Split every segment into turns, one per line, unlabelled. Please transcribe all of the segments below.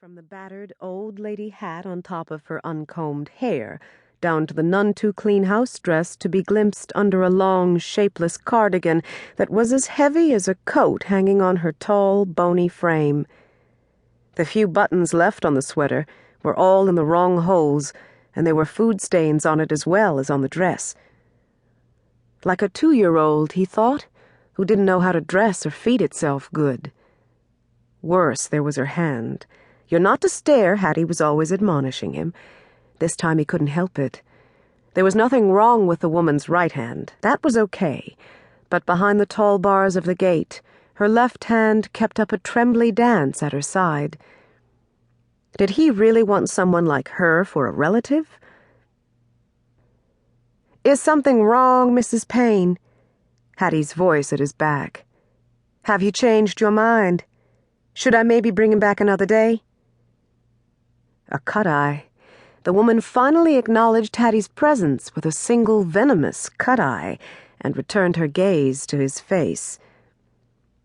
From the battered old lady hat on top of her uncombed hair, down to the none-too-clean house dress to be glimpsed under a long, shapeless cardigan that was as heavy as a coat hanging on her tall, bony frame. The few buttons left on the sweater were all in the wrong holes, and there were food stains on it as well as on the dress. Like a 2-year-old, he thought, who didn't know how to dress or feed itself good. Worse, there was her hand. "You're not to stare," Hattie was always admonishing him. This time he couldn't help it. There was nothing wrong with the woman's right hand. That was okay. But behind the tall bars of the gate, her left hand kept up a trembly dance at her side. Did he really want someone like her for a relative? "Is something wrong, Mrs. Payne?" Hattie's voice at his back. "Have you changed your mind? Should I maybe bring him back another day?" A cut-eye. The woman finally acknowledged Hattie's presence with a single venomous cut-eye and returned her gaze to his face.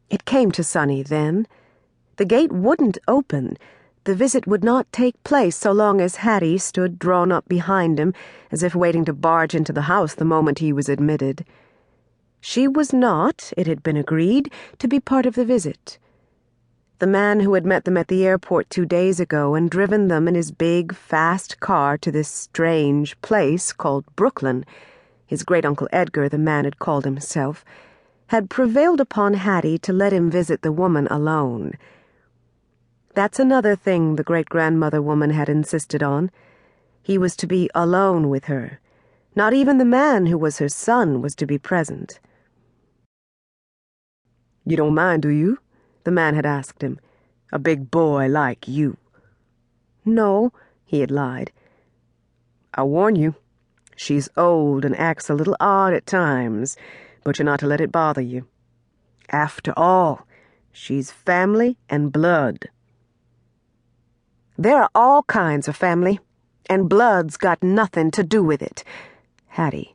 It came to Sonny then. The gate wouldn't open. The visit would not take place so long as Hattie stood drawn up behind him, as if waiting to barge into the house the moment he was admitted. She was not, it had been agreed, to be part of the visit. The man who had met them at the airport 2 days ago and driven them in his big, fast car to this strange place called Brooklyn, his great-uncle Edgar, the man had called himself, had prevailed upon Hattie to let him visit the woman alone. That's another thing the great-grandmother woman had insisted on. He was to be alone with her. Not even the man who was her son was to be present. "You don't mind, do you?" the man had asked him. "A big boy like you." "No," he had lied. "I warn you, she's old and acts a little odd at times, but you're not to let it bother you. After all, she's family and blood." "There are all kinds of family, and blood's got nothing to do with it." Hattie.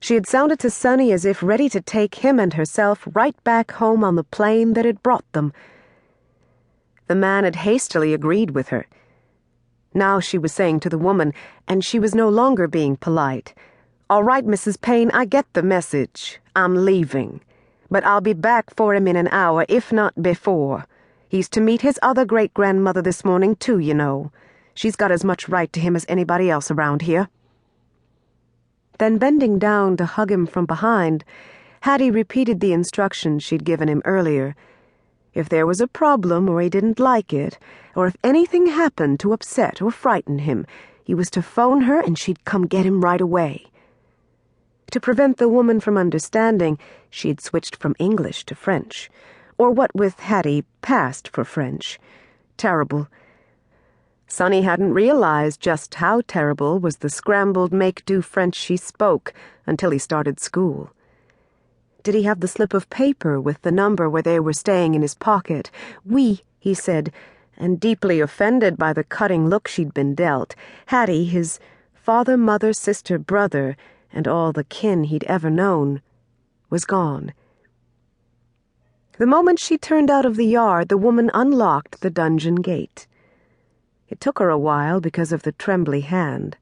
She had sounded to Sonny as if ready to take him and herself right back home on the plane that had brought them. The man had hastily agreed with her. Now she was saying to the woman, and she was no longer being polite, "All right, Mrs. Payne, I get the message. I'm leaving. But I'll be back for him in an hour, if not before. He's to meet his other great-grandmother this morning, too, you know. She's got as much right to him as anybody else around here." Then, bending down to hug him from behind, Hattie repeated the instructions she'd given him earlier. If there was a problem or he didn't like it, or if anything happened to upset or frighten him, he was to phone her and she'd come get him right away. To prevent the woman from understanding, she'd switched from English to French, or what with Hattie passed for French. Terrible. Sonny hadn't realized just how terrible was the scrambled make-do French she spoke until he started school. Did he have the slip of paper with the number where they were staying in his pocket? "Oui," he said, and deeply offended by the cutting look she'd been dealt, Hattie, his father, mother, sister, brother, and all the kin he'd ever known, was gone. The moment she turned out of the yard, the woman unlocked the dungeon gate. It took her a while because of the trembly hand.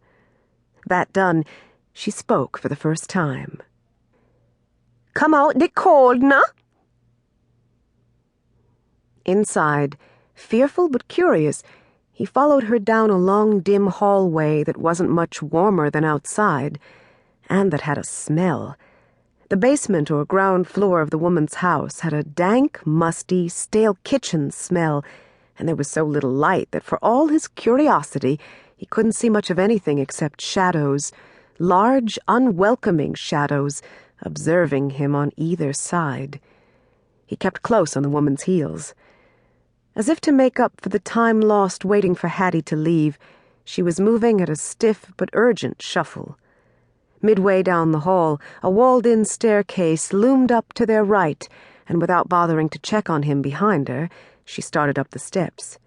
That done, she spoke for the first time. "Come out, it's cold, na?" Inside, fearful but curious, he followed her down a long, dim hallway that wasn't much warmer than outside, and that had a smell. The basement or ground floor of the woman's house had a dank, musty, stale kitchen smell, and there was so little light that for all his curiosity, he couldn't see much of anything except shadows, large, unwelcoming shadows, observing him on either side. He kept close on the woman's heels. As if to make up for the time lost waiting for Hattie to leave, she was moving at a stiff but urgent shuffle. Midway down the hall, a walled-in staircase loomed up to their right, and without bothering to check on him behind her, she started up the steps.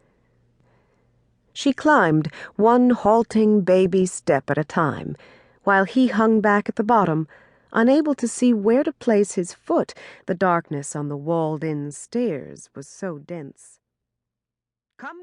She climbed one halting baby step at a time, while he hung back at the bottom, unable to see where to place his foot. The darkness on the walled-in stairs was so dense. "Come